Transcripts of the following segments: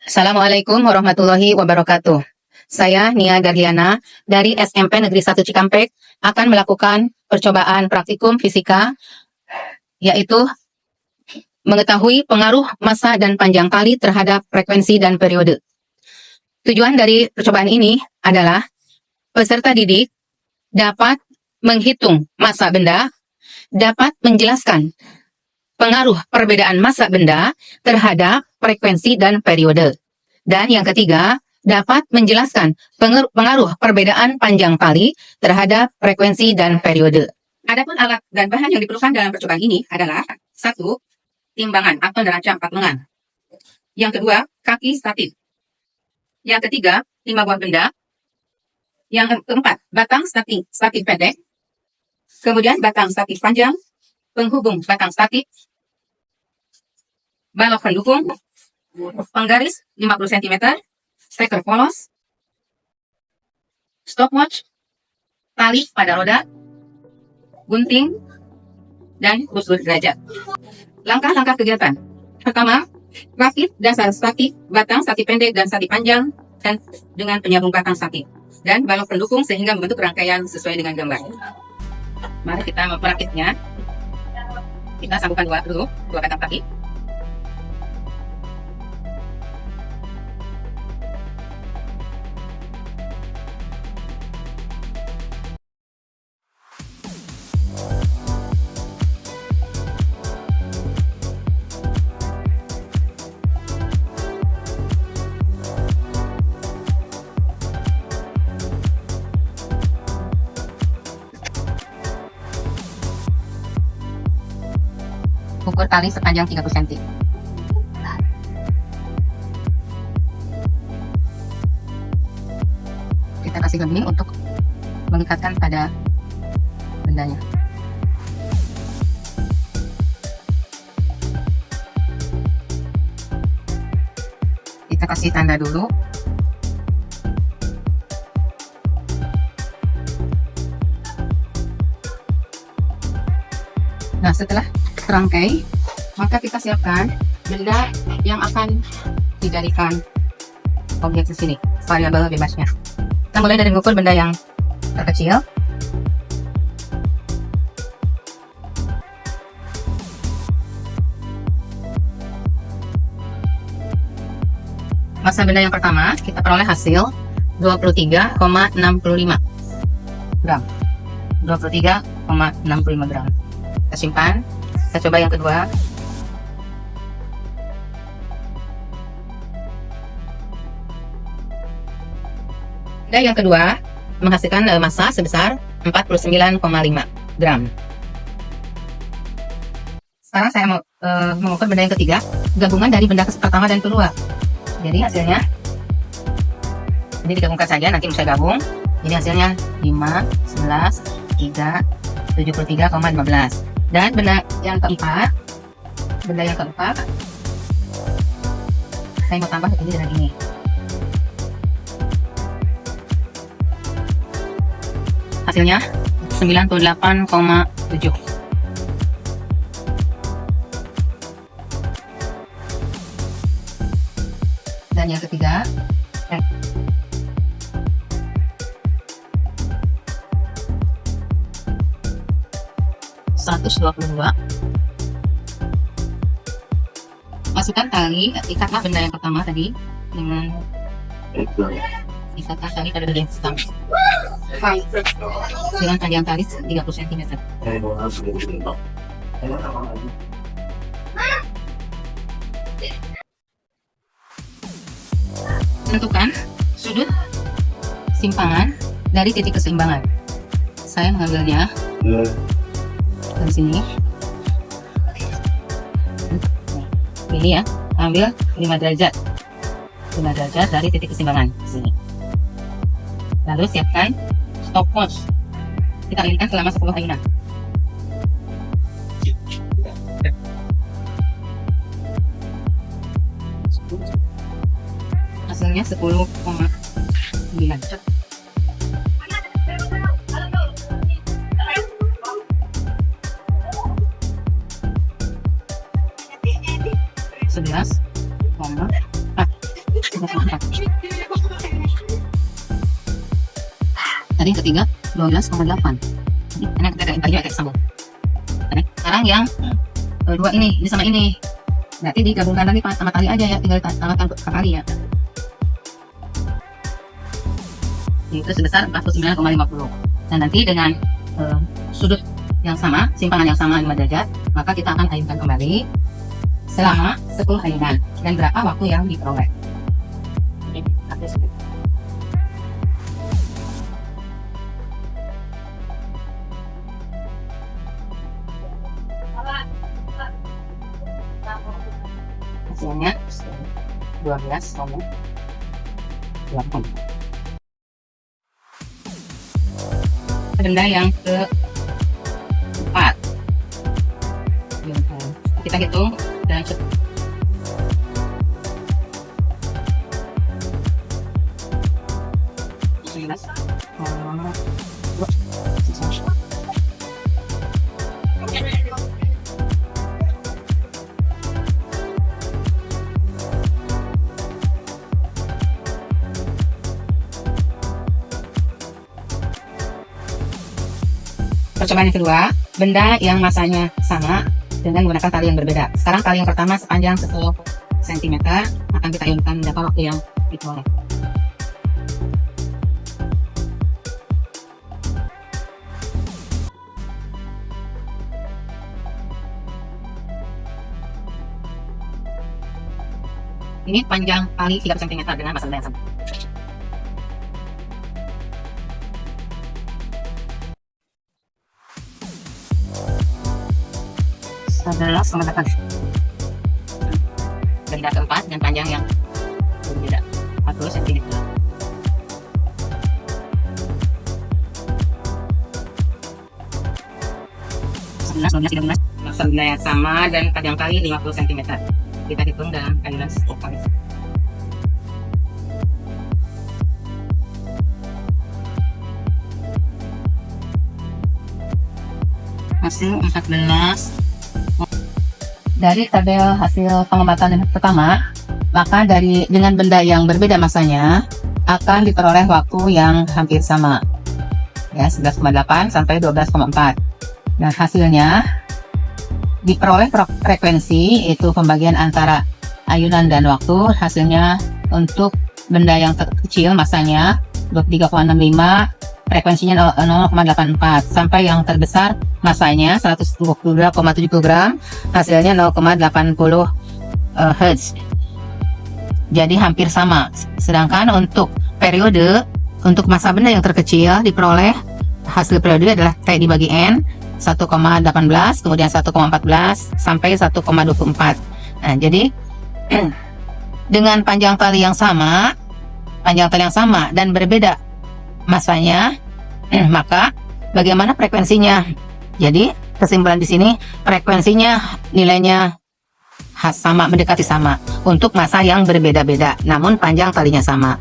Assalamualaikum warahmatullahi wabarakatuh. Saya Nia Darliana dari SMP Negeri 1 Cikampek akan melakukan percobaan praktikum fisika, yaitu mengetahui pengaruh massa dan panjang tali terhadap frekuensi dan periode. Tujuan dari percobaan ini adalah peserta didik dapat menghitung massa benda, dapat menjelaskan pengaruh perbedaan massa benda terhadap frekuensi dan periode. Dan yang ketiga, dapat menjelaskan pengaruh perbedaan panjang tali terhadap frekuensi dan periode. Adapun alat dan bahan yang diperlukan dalam percobaan ini adalah: 1. Timbangan atau neraca 4 lengan. Yang kedua, kaki statif. Yang ketiga, 5 buah benda. Yang keempat, batang statif pendek. Kemudian batang statif panjang, penghubung batang statif, balok pendukung, penggaris 50 cm, steker polos, stopwatch, tali pada roda, gunting, dan busur derajat. Langkah-langkah kegiatan. Pertama, rakit dasar statif, batang statif pendek dan statif panjang, dan dengan penyambung batang statif, dan balok pendukung sehingga membentuk rangkaian sesuai dengan gambar. Mari kita merakitnya. Kita sambungkan dua batang tali. Ukur tali sepanjang 30 cm. Kita kasih gembing untuk mengikatkan pada bendanya. Kita kasih tanda dulu. Nah, setelah terangkai, maka kita siapkan benda yang akan dijadikan objek di sini, variabel bebasnya. Kita mulai dari mengukur benda yang terkecil. Massa benda yang pertama, kita peroleh hasil 23,65 gram. 23,65 gram. Kita simpan. Kita coba yang kedua. Benda yang kedua menghasilkan massa sebesar 49,5 gram. Sekarang saya mau mengukur benda yang ketiga, gabungan dari benda pertama dan kedua. Jadi hasilnya ini digabungkan saja, nanti bisa gabung. Ini hasilnya 5, 11, 3, 73,15. Dan benda yang keempat, saya mau tambah ini dengan ini. Hasilnya 98,7. Dan yang ketiga, 122. Masukkan tali, ikatlah benda yang pertama tadi dengan ikatlah tali pada benda yang pertama dengan panjang tali 30 cm. Tentukan sudut simpangan dari titik keseimbangan. Saya mengambilnya dari sini. Ini ya, ambil 5 derajat dari titik keseimbangan di sini. Lalu siapkan stopwatch. Kita alihkan selama 10 ayunan. Hasilnya 10,9. 11,4. Tadi ketiga 12,8. Ini kita bagi kayak sambung. Sekarang yang dua ini sama ini. Berarti digabungkan lagi sama tali aja ya, tinggal tambahkan kali ya. Itu sebesar 49,50. Dan nanti dengan sudut yang sama, simpangan yang sama 5 derajat, maka kita akan ayunkan kembali selama 10 ayunan. Dan berapa waktu yang diperoleh. Hasilnya 12,8. Benda yang keempat, kita hitung dan percobaan yang kedua, benda yang masanya sama dengan menggunakan tali yang berbeda. Sekarang tali yang pertama sepanjang 10 cm akan kita ayunkan berapa waktu yang diperoleh. Ini panjang tali 30 cm dengan masa benda yang sama. Adalah 9,8. Benda keempat dan panjang yang berbeda 40 cm. Masa benda yang sama dan panjang tali 50 cm. Kita hitung dalam ayunan 10 kali. Hasil 14. Dari tabel hasil pengamatan pertama, maka dengan benda yang berbeda masanya akan diperoleh waktu yang hampir sama, ya 11,8 sampai 12,4. Dan hasilnya diperoleh frekuensi, itu pembagian antara ayunan dan waktu. Hasilnya untuk benda yang terkecil masanya 23,65, frekuensinya 0,84, sampai yang terbesar masanya 122,70 gram, hasilnya 0,80 Hz. Jadi hampir sama. Sedangkan untuk periode, untuk masa benda yang terkecil diperoleh hasil periode adalah T dibagi N 1,18, kemudian 1,14 sampai 1,24. Nah, jadi dengan panjang tali yang sama dan berbeda masanya, maka bagaimana frekuensinya? Jadi kesimpulan di sini, frekuensinya nilainya sama, mendekati sama untuk masa yang berbeda-beda, namun panjang talinya sama.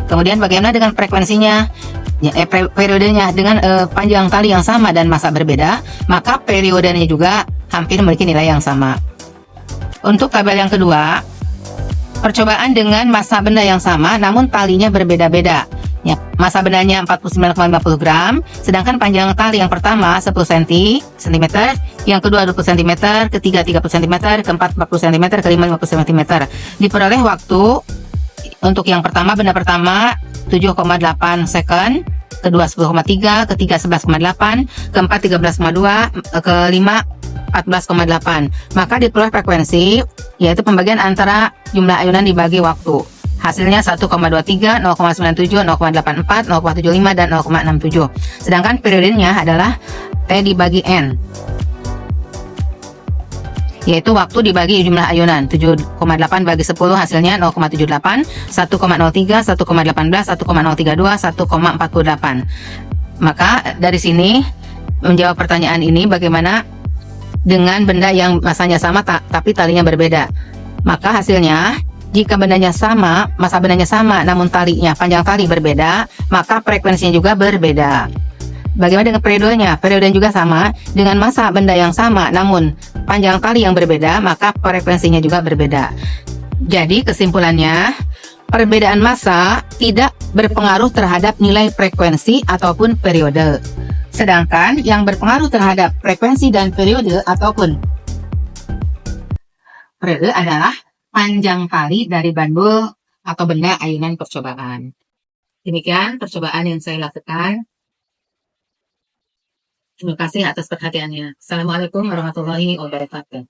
Kemudian bagaimana dengan frekuensinya? Periodenya dengan panjang tali yang sama dan masa berbeda, maka periodenya juga hampir memiliki nilai yang sama. Untuk tabel yang kedua, percobaan dengan masa benda yang sama namun talinya berbeda-beda. Ya, masa bendanya 49,50 gram, sedangkan panjang tali yang pertama 10 cm, yang kedua 20 cm, ketiga 30 cm, keempat 40 cm, kelima 50 cm. Diperoleh waktu untuk yang pertama, benda pertama 7,8 second, kedua 10,3, ketiga 11,8, keempat 13,2, kelima 14,8. Maka diperoleh frekuensi, yaitu pembagian antara jumlah ayunan dibagi waktu. Hasilnya 1,23, 0,97, 0,84, 0,75, dan 0,67. Sedangkan periodenya adalah T dibagi N, yaitu waktu dibagi jumlah ayunan. 7,8 bagi 10 hasilnya 0,78, 1,03, 1,18, 1,032, 1,48. Maka dari sini menjawab pertanyaan ini, bagaimana dengan benda yang masanya sama tapi talinya berbeda. Maka hasilnya, jika bendanya sama, masa bendanya sama, namun talinya, panjang tali berbeda, maka frekuensinya juga berbeda. Bagaimana dengan periodenya? Periodenya juga sama, dengan masa benda yang sama, namun panjang tali yang berbeda, maka frekuensinya juga berbeda. Jadi kesimpulannya, Perbedaan massa tidak berpengaruh terhadap nilai frekuensi ataupun periode. Sedangkan yang berpengaruh terhadap frekuensi dan periode ataupun periode adalah panjang kali dari bandul atau benda ayunan percobaan. Demikian percobaan yang saya lakukan. Terima kasih atas perhatiannya. Assalamualaikum warahmatullahi wabarakatuh.